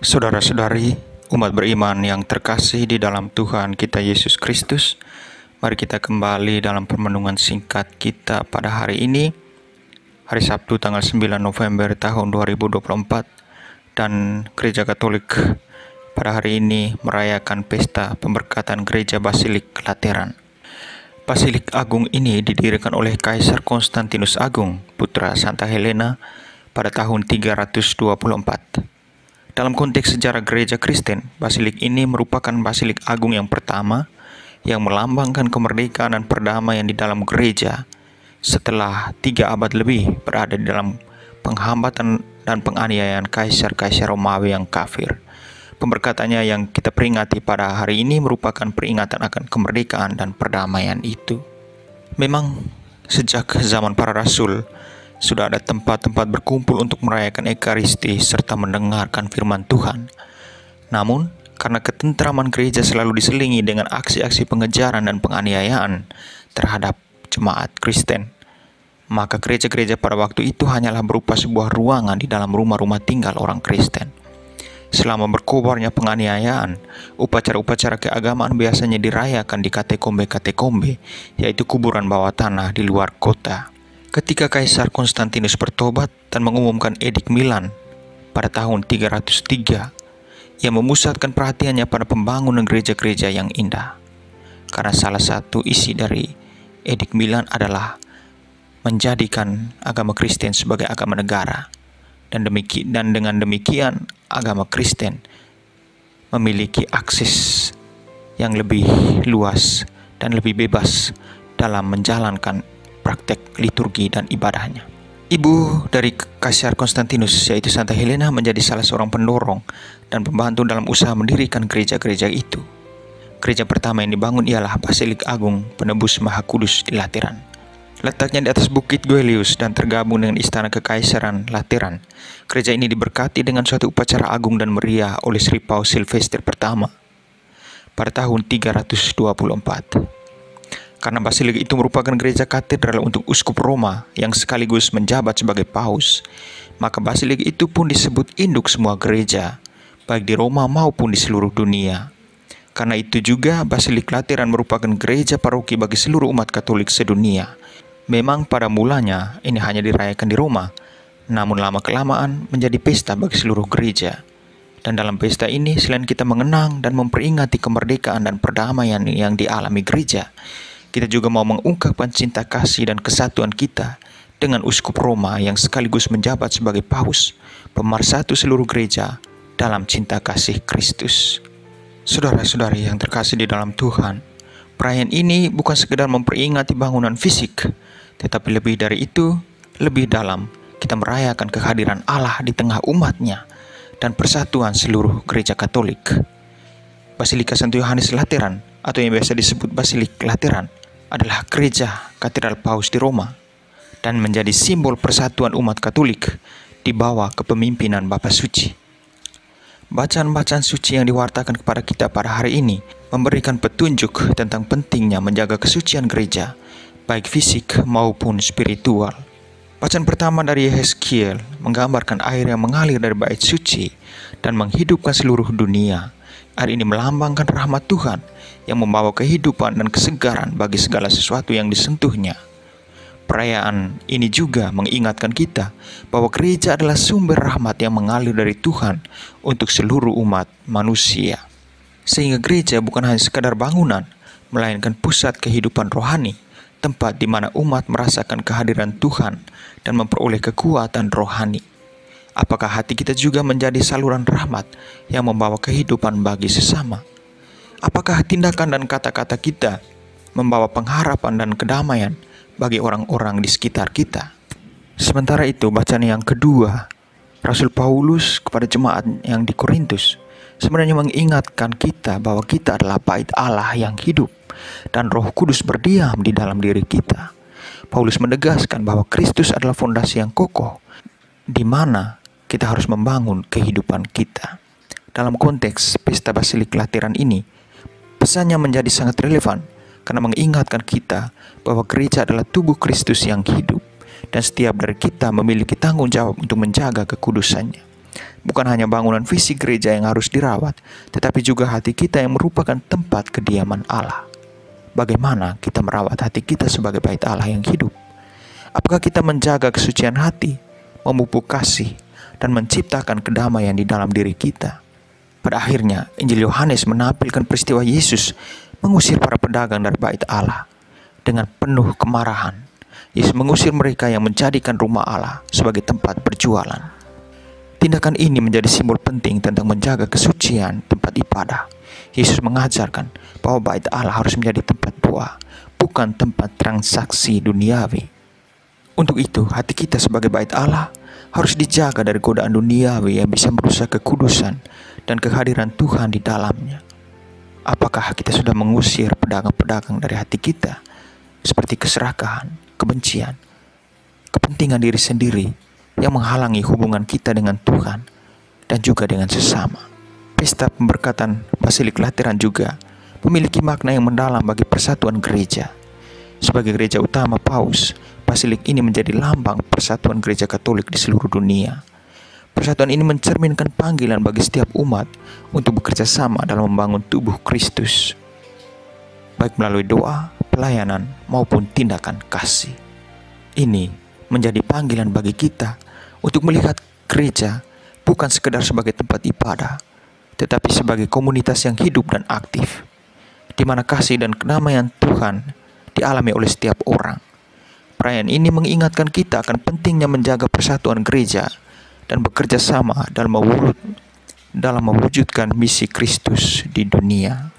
Saudara-saudari, umat beriman yang terkasih di dalam Tuhan kita Yesus Kristus, mari kita kembali dalam permenungan singkat kita pada hari ini, hari Sabtu tanggal 9 November tahun 2024, dan Gereja Katolik pada hari ini merayakan pesta pemberkatan Gereja Basilik Lateran. Basilik Agung ini didirikan oleh Kaisar Konstantinus Agung, putra Santa Helena, pada tahun 324. Dalam konteks sejarah gereja Kristen, basilik ini merupakan basilik agung yang pertama yang melambangkan kemerdekaan dan perdamaian di dalam gereja setelah 3 abad lebih berada di dalam penghambatan dan penganiayaan kaisar-kaisar Romawi yang kafir. Pemberkatannya yang kita peringati pada hari ini merupakan peringatan akan kemerdekaan dan perdamaian itu. Memang sejak zaman para rasul, sudah ada tempat-tempat berkumpul untuk merayakan Ekaristi serta mendengarkan firman Tuhan. Namun, karena ketentraman gereja selalu diselingi dengan aksi-aksi pengejaran dan penganiayaan terhadap jemaat Kristen, maka gereja-gereja pada waktu itu hanyalah berupa sebuah ruangan di dalam rumah-rumah tinggal orang Kristen. Selama berkobarnya penganiayaan, upacara-upacara keagamaan biasanya dirayakan di katakombe-katakombe, yaitu kuburan bawah tanah di luar kota. Ketika Kaisar Konstantinus bertobat dan mengumumkan Edik Milan pada tahun 303, ia memusatkan perhatiannya pada pembangunan gereja-gereja yang indah. Karena salah satu isi dari Edik Milan adalah menjadikan agama Kristen sebagai agama negara. Dan dengan demikian agama Kristen memiliki akses yang lebih luas dan lebih bebas dalam menjalankan praktek liturgi dan ibadahnya. Ibu dari Kaisar Konstantinus, yaitu Santa Helena, menjadi salah seorang pendorong dan pembantu dalam usaha mendirikan gereja-gereja itu. Gereja pertama yang dibangun ialah Basilik Agung Penebus Maha Kudus di Lateran. Letaknya di atas Bukit Guelius dan tergabung dengan Istana Kekaisaran Lateran. Gereja ini diberkati dengan suatu upacara agung dan meriah oleh Sri Paus Silvester pertama pada tahun 324. Karena basilik itu merupakan gereja katedral untuk uskup Roma yang sekaligus menjabat sebagai paus, maka basilik itu pun disebut induk semua gereja, baik di Roma maupun di seluruh dunia. Karena itu juga Basilik Lateran merupakan gereja paroki bagi seluruh umat Katolik sedunia. Memang pada mulanya ini hanya dirayakan di Roma, namun lama-kelamaan menjadi pesta bagi seluruh gereja. Dan dalam pesta ini, selain kita mengenang dan memperingati kemerdekaan dan perdamaian yang dialami gereja, kita juga mau mengungkapkan cinta kasih dan kesatuan kita dengan uskup Roma yang sekaligus menjabat sebagai paus, pemersatu seluruh gereja dalam cinta kasih Kristus. Saudara-saudari yang terkasih di dalam Tuhan, perayaan ini bukan sekedar memperingati bangunan fisik, tetapi lebih dari itu, lebih dalam, kita merayakan kehadiran Allah di tengah umatnya dan persatuan seluruh gereja Katolik. Basilika Santo Yohanes Lateran, atau yang biasa disebut Basilik Lateran, adalah gereja katedral paus di Roma dan menjadi simbol persatuan umat Katolik di bawah kepemimpinan Bapa Suci. Bacaan-bacaan suci yang diwartakan kepada kita pada hari ini memberikan petunjuk tentang pentingnya menjaga kesucian gereja, baik fisik maupun spiritual. Bacaan pertama dari Yeskiel menggambarkan air yang mengalir dari bait suci dan menghidupkan seluruh dunia. Air ini melambangkan rahmat Tuhan yang membawa kehidupan dan kesegaran bagi segala sesuatu yang disentuhnya. Perayaan ini juga mengingatkan kita bahwa gereja adalah sumber rahmat yang mengalir dari Tuhan untuk seluruh umat manusia. Sehingga gereja bukan hanya sekadar bangunan, melainkan pusat kehidupan rohani, tempat di mana umat merasakan kehadiran Tuhan dan memperoleh kekuatan rohani. Apakah hati kita juga menjadi saluran rahmat yang membawa kehidupan bagi sesama? Apakah tindakan dan kata-kata kita membawa pengharapan dan kedamaian bagi orang-orang di sekitar kita? Sementara itu, bacaan yang kedua, Rasul Paulus kepada jemaat yang di Korintus sebenarnya mengingatkan kita bahwa kita adalah bait Allah yang hidup dan Roh Kudus berdiam di dalam diri kita. Paulus menegaskan bahwa Kristus adalah fondasi yang kokoh di mana kita harus membangun kehidupan kita. Dalam konteks pesta Basilik Lateran ini, pesannya menjadi sangat relevan karena mengingatkan kita bahwa gereja adalah tubuh Kristus yang hidup dan setiap dari kita memiliki tanggung jawab untuk menjaga kekudusannya. Bukan hanya bangunan fisik gereja yang harus dirawat, tetapi juga hati kita yang merupakan tempat kediaman Allah. Bagaimana kita merawat hati kita sebagai bait Allah yang hidup? Apakah kita menjaga kesucian hati, memupuk kasih, dan menciptakan kedamaian di dalam diri kita? Pada akhirnya, Injil Yohanes menampilkan peristiwa Yesus mengusir para pedagang dari bait Allah. Dengan penuh kemarahan, Yesus mengusir mereka yang menjadikan rumah Allah sebagai tempat berjualan. Tindakan ini menjadi simbol penting tentang menjaga kesucian tempat ibadah. Yesus mengajarkan bahwa bait Allah harus menjadi tempat doa, bukan tempat transaksi duniawi. Untuk itu, hati kita sebagai bait Allah harus dijaga dari godaan duniawi yang bisa merusak kekudusan dan kehadiran Tuhan di dalamnya. Apakah kita sudah mengusir pedagang-pedagang dari hati kita, seperti keserakahan, kebencian, kepentingan diri sendiri yang menghalangi hubungan kita dengan Tuhan dan juga dengan sesama? Pesta pemberkatan Basilik Lateran juga memiliki makna yang mendalam bagi persatuan gereja. Sebagai gereja utama Paus, Basilik ini menjadi lambang persatuan gereja Katolik di seluruh dunia. Persatuan ini mencerminkan panggilan bagi setiap umat untuk bekerja sama dalam membangun tubuh Kristus, baik melalui doa, pelayanan, maupun tindakan kasih. Ini menjadi panggilan bagi kita untuk melihat gereja bukan sekedar sebagai tempat ibadah, tetapi sebagai komunitas yang hidup dan aktif, di mana kasih dan kedamaian Tuhan dialami oleh setiap orang. Perayaan ini mengingatkan kita akan pentingnya menjaga persatuan gereja dan bekerja sama dalam mewujudkan misi Kristus di dunia.